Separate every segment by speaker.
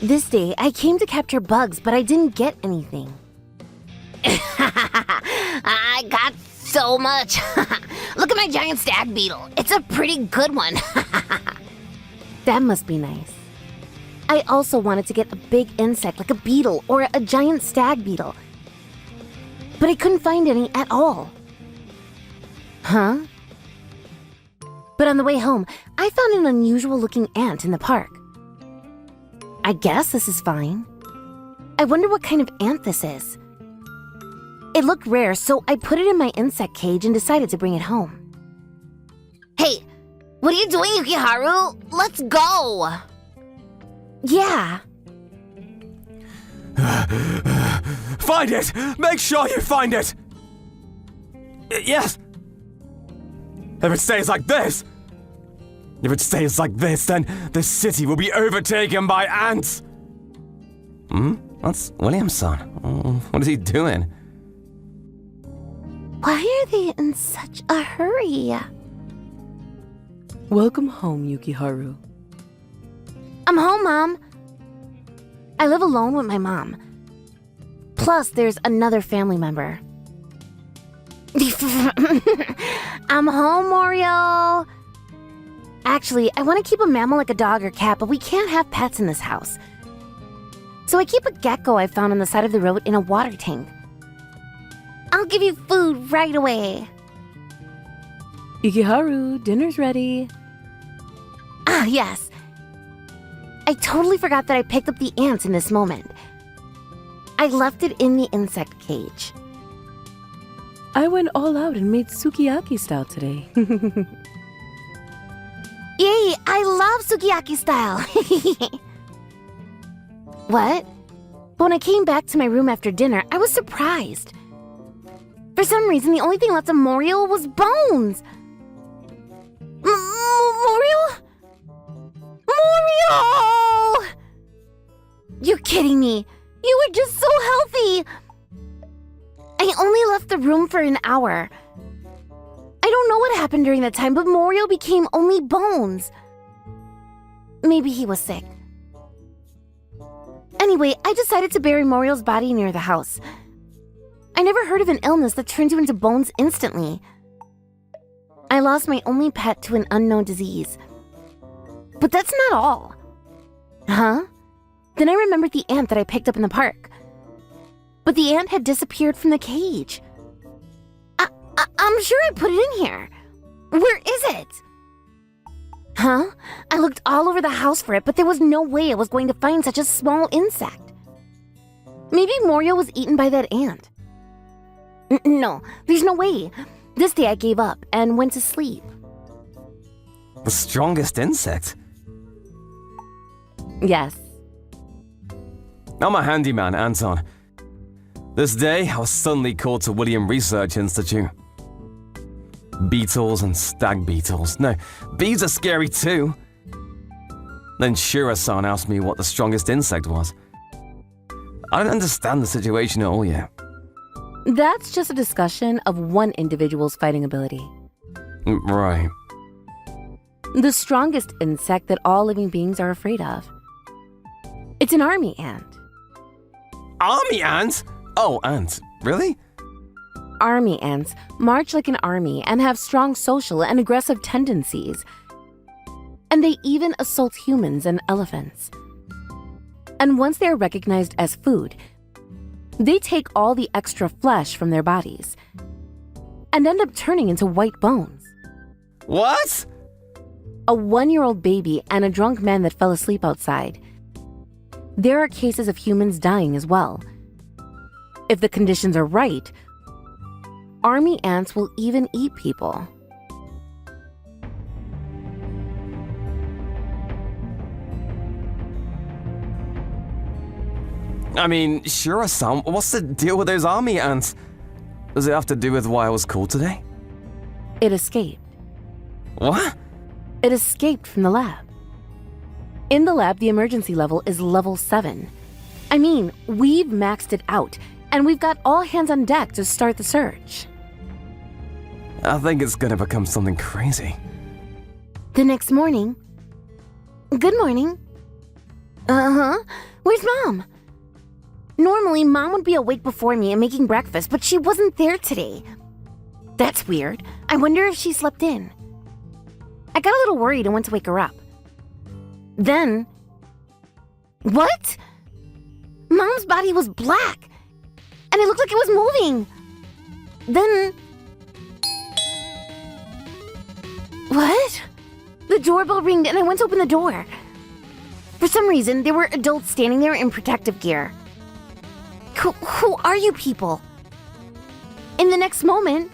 Speaker 1: This day, I came to capture bugs, but I didn't get anything.
Speaker 2: I got so much. Look at my giant stag beetle. It's a pretty good one.
Speaker 1: That must be nice. I also wanted to get a big insect like a beetle or a giant stag beetle, but I couldn't find any at all. Huh? But on the way home, I found an unusual looking ant in the park. I guess this is fine. I wonder what kind of ant this is. It looked rare, so I put it in my insect cage and decided to bring it home.
Speaker 2: Hey, what are you doing, Yukiharu? Let's go!
Speaker 1: Yeah.
Speaker 3: Find it! Make sure you find it! Yes! If it stays like this, then this city will be overtaken by ants! That's William-san. What is he doing?
Speaker 1: Why are they in such a hurry?
Speaker 4: Welcome home, Yukiharu.
Speaker 1: I'm home, Mom. I live alone with my mom. Plus, there's another family member. I'm home, Morio. Actually, I want to keep a mammal like a dog or cat, but we can't have pets in this house. So I keep a gecko I found on the side of the road in a water tank. I'll give you food right away.
Speaker 4: Yukiharu, dinner's ready.
Speaker 1: Ah, yes. I totally forgot that I picked up the ants in this moment. I left it in the insect cage.
Speaker 4: I went all out and made sukiyaki style today.
Speaker 1: Yay, I love sukiyaki style. What? But when I came back to my room after dinner, I was surprised. For some reason, the only thing left of Morio was bones. Morio? Morio! You're kidding me. You were just so healthy. I only left the room for an hour. I don't know what happened during that time, but Morio became only bones. Maybe he was sick. Anyway, I decided to bury Morio's body near the house. I never heard of an illness that turns you into bones instantly. I lost my only pet to an unknown disease. But that's not all. Huh? Then I remembered the ant that I picked up in the park. But the ant had disappeared from the cage. I'm sure I put it in here. Where is it? Huh? I looked all over the house for it, but there was no way I was going to find such a small insect. Maybe Morio was eaten by that ant. No, there's no way. This day I gave up and went to sleep.
Speaker 3: The strongest insect?
Speaker 1: Yes.
Speaker 3: I'm a handyman, Anton. This day, I was suddenly called to William Research Institute. Beetles and stag beetles. No, bees are scary too. Then Shura-san asked me what the strongest insect was. I don't understand the situation at all yet.
Speaker 1: That's just a discussion of one individual's fighting ability.
Speaker 3: Right.
Speaker 1: The strongest insect that all living beings are afraid of. It's an army ant.
Speaker 3: Army ants? Oh, ants. Really?
Speaker 1: Army ants march like an army and have strong social and aggressive tendencies. And they even assault humans and elephants. And once they are recognized as food, they take all the extra flesh from their bodies and end up turning into white bones.
Speaker 3: What?
Speaker 1: A 1-year-old baby and a drunk man that fell asleep outside. There are cases of humans dying as well. If the conditions are right, army ants will even eat people.
Speaker 3: I mean, Shura-san, what's the deal with those army ants? Does it have to do with why I was called today?
Speaker 1: It escaped.
Speaker 3: What?
Speaker 1: It escaped from the lab. In the lab, the emergency level is level 7. I mean, we've maxed it out, and we've got all hands on deck to start the search.
Speaker 3: I think it's gonna become something crazy.
Speaker 1: The next morning... Good morning. Uh-huh. Where's Mom? Normally, Mom would be awake before me and making breakfast, but she wasn't there today. That's weird. I wonder if she slept in. I got a little worried and went to wake her up. Then... What? Mom's body was black, and it looked like it was moving. Then... What? The doorbell ringed and I went to open the door. For some reason, there were adults standing there in protective gear. Who are you people? In the next moment...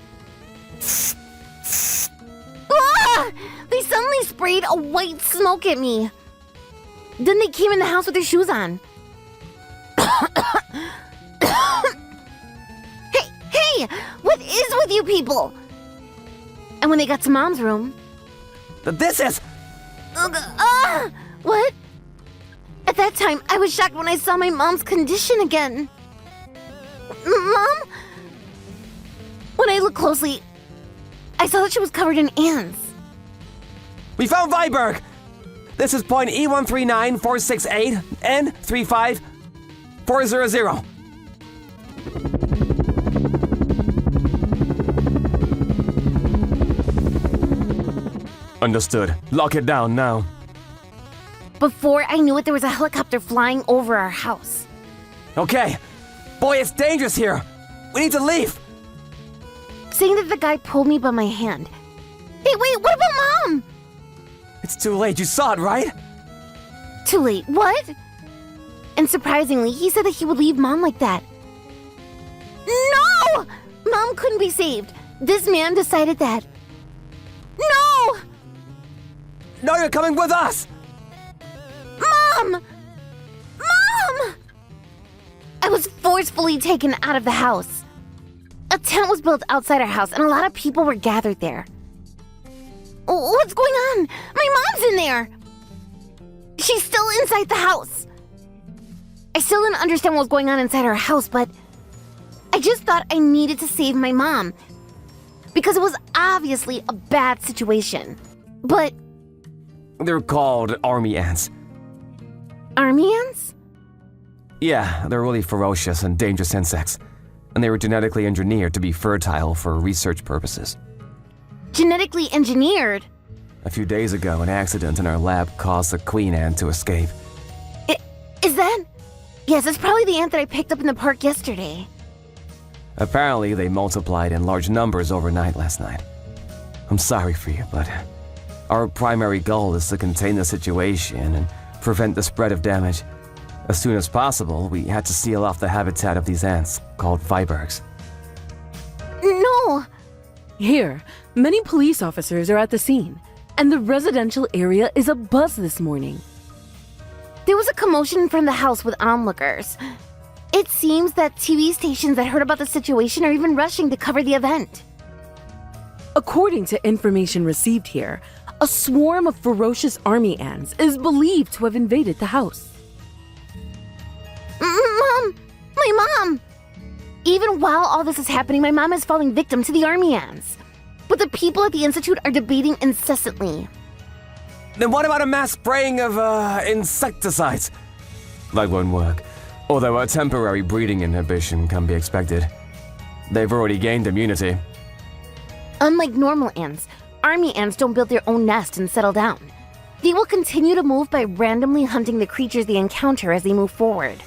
Speaker 1: Ah! They suddenly sprayed a white smoke at me. Then they came in the house with their shoes on. Hey! What is with you people? And when they got to Mom's room...
Speaker 3: This is...
Speaker 1: What? At that time, I was shocked when I saw my mom's condition again. Mom? When I looked closely, I saw that she was covered in ants.
Speaker 3: We found Viberg! This is point E139468 N35400. Understood. Lock it down now.
Speaker 1: Before I knew it, there was a helicopter flying over our house.
Speaker 3: Okay. Boy, it's dangerous here. We need to leave.
Speaker 1: Saying that, the guy pulled me by my hand. Hey, wait, what about Mom?
Speaker 3: It's too late. You saw it, right?
Speaker 1: Too late. What? And surprisingly, he said that he would leave Mom like that. No! Mom couldn't be saved. This man decided that. No!
Speaker 3: No, you're coming with us!
Speaker 1: Mom! Mom! I was forcefully taken out of the house. A tent was built outside our house and a lot of people were gathered there. What's going on? My mom's in there! She's still inside the house. I still didn't understand what was going on inside our house, but I just thought I needed to save my mom. Because it was obviously a bad situation. But...
Speaker 3: They're called army ants.
Speaker 1: Army ants?
Speaker 3: Yeah, they're really ferocious and dangerous insects. And they were genetically engineered to be fertile for research purposes.
Speaker 1: Genetically engineered?
Speaker 3: A few days ago, an accident in our lab caused the queen ant to escape.
Speaker 1: Is that... Yes, it's probably the ant that I picked up in the park yesterday.
Speaker 3: Apparently, they multiplied in large numbers overnight last night. I'm sorry for you, but our primary goal is to contain the situation and prevent the spread of damage. As soon as possible, we had to seal off the habitat of these ants, called Vibergs.
Speaker 1: No!
Speaker 4: Here, many police officers are at the scene, and the residential area is abuzz this morning.
Speaker 1: There was a commotion from the house with onlookers. It seems that TV stations that heard about the situation are even rushing to cover the event.
Speaker 4: According to information received here, a swarm of ferocious army ants is believed to have invaded the house.
Speaker 1: Mom! My mom! Even while all this is happening, my mom is falling victim to the army ants. But the people at the Institute are debating incessantly.
Speaker 3: Then what about a mass spraying of, insecticides? That won't work. Although a temporary breeding inhibition can be expected. They've already gained immunity.
Speaker 1: Unlike normal ants, army ants don't build their own nest and settle down. They will continue to move by randomly hunting the creatures they encounter as they move forward.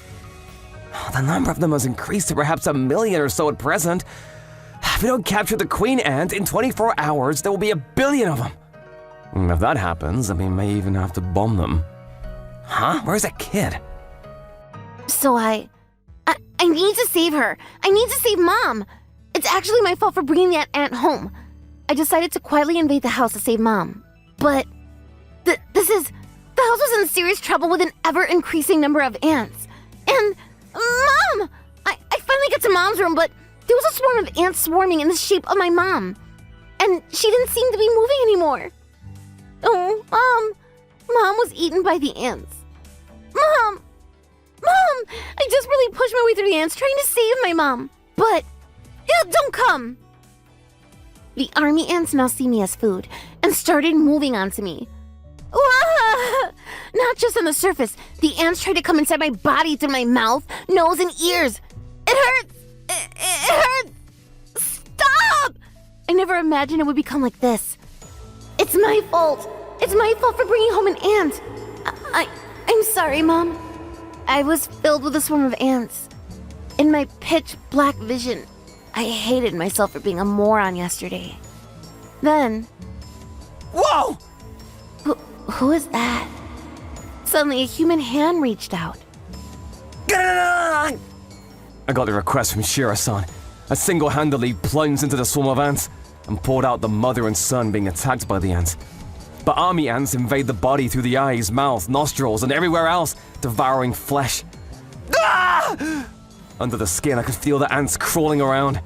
Speaker 3: The number of them has increased to perhaps 1 million or so at present. If we don't capture the queen ant in 24 hours, there will be 1 billion of them. And if that happens, we may even have to bomb them. Huh? Where's that kid?
Speaker 1: So I need to save her. I need to save Mom. It's actually my fault for bringing that ant home. I decided to quietly invade the house to save Mom. But the house was in serious trouble with an ever-increasing number of ants. And Mom! I finally get to Mom's room, but there was a swarm of ants swarming in the shape of my mom. And she didn't seem to be moving anymore. Oh, Mom was eaten by the ants. Mom! I just really pushed my way through the ants trying to save my mom. But, don't come! The army ants now see me as food and started moving onto me. not just on the surface. The ants tried to come inside my body through my mouth, nose, and ears. It hurts! It hurts! Stop! I never imagined it would become like this. It's my fault. It's my fault for bringing home an ant. I'm sorry, Mom. I was filled with a swarm of ants. In my pitch black vision, I hated myself for being a moron yesterday. Then...
Speaker 3: Whoa!
Speaker 1: Who is that? Suddenly, a human hand reached out.
Speaker 3: I got the request from Shira-san. I single-handedly plunged into the swarm of ants and pulled out the mother and son being attacked by the ants. But army ants invade the body through the eyes, mouth, nostrils, and everywhere else, devouring flesh. Ah! Under the skin, I could feel the ants crawling around.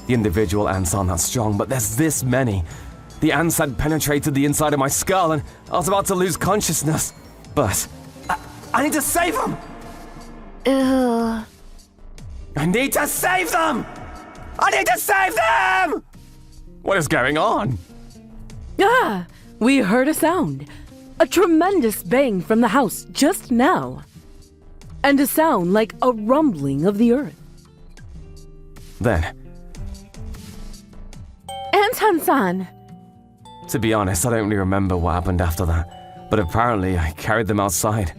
Speaker 3: The individual ants aren't that strong, but there's this many. The ants had penetrated the inside of my skull, and I was about to lose consciousness. But I need to save them!
Speaker 1: Ew.
Speaker 3: I need to save them! I need to save them! What is going on?
Speaker 4: Ah, we heard a sound. A tremendous bang from the house just now. And a sound like a rumbling of the earth.
Speaker 3: Then,
Speaker 4: Anton-san!
Speaker 3: to be honest, I don't really remember what happened after that. But apparently, I carried them outside.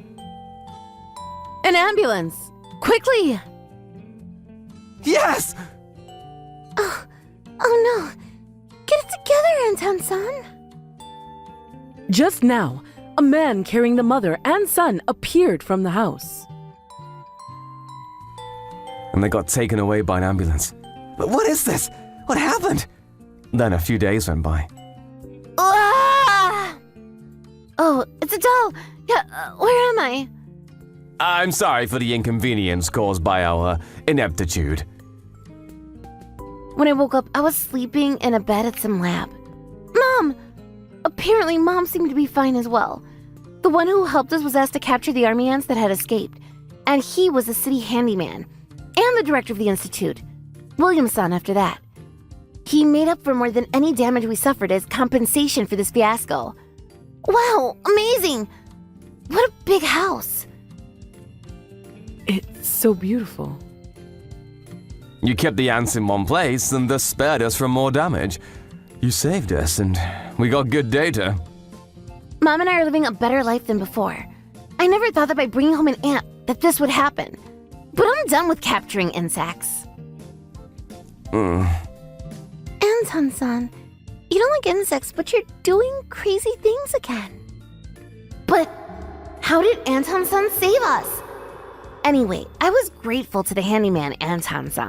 Speaker 1: An ambulance! Quickly!
Speaker 3: Yes!
Speaker 1: Oh no! Get it together, Anton-san!
Speaker 4: Just now, a man carrying the mother and son appeared from the house.
Speaker 3: And they got taken away by an ambulance. But what is this? What happened? Then a few days went by.
Speaker 1: Ah! Oh, it's a doll! Yeah, where am I?
Speaker 3: I'm sorry for the inconvenience caused by our ineptitude.
Speaker 1: When I woke up, I was sleeping in a bed at some lab. Mom! Apparently, Mom seemed to be fine as well. The one who helped us was asked to capture the army ants that had escaped, and he was the city handyman and the director of the institute. Williamson after that. He made up for more than any damage we suffered as compensation for this fiasco. Wow, amazing! What a big house!
Speaker 4: It's so beautiful.
Speaker 3: You kept the ants in one place and thus spared us from more damage. You saved us and we got good data.
Speaker 1: Mom and I are living a better life than before. I never thought that by bringing home an ant that this would happen. But I'm done with capturing insects. Anton-san, you don't like insects, but you're doing crazy things again. But how did Anton-san save us? Anyway, I was grateful to the handyman Anton-san.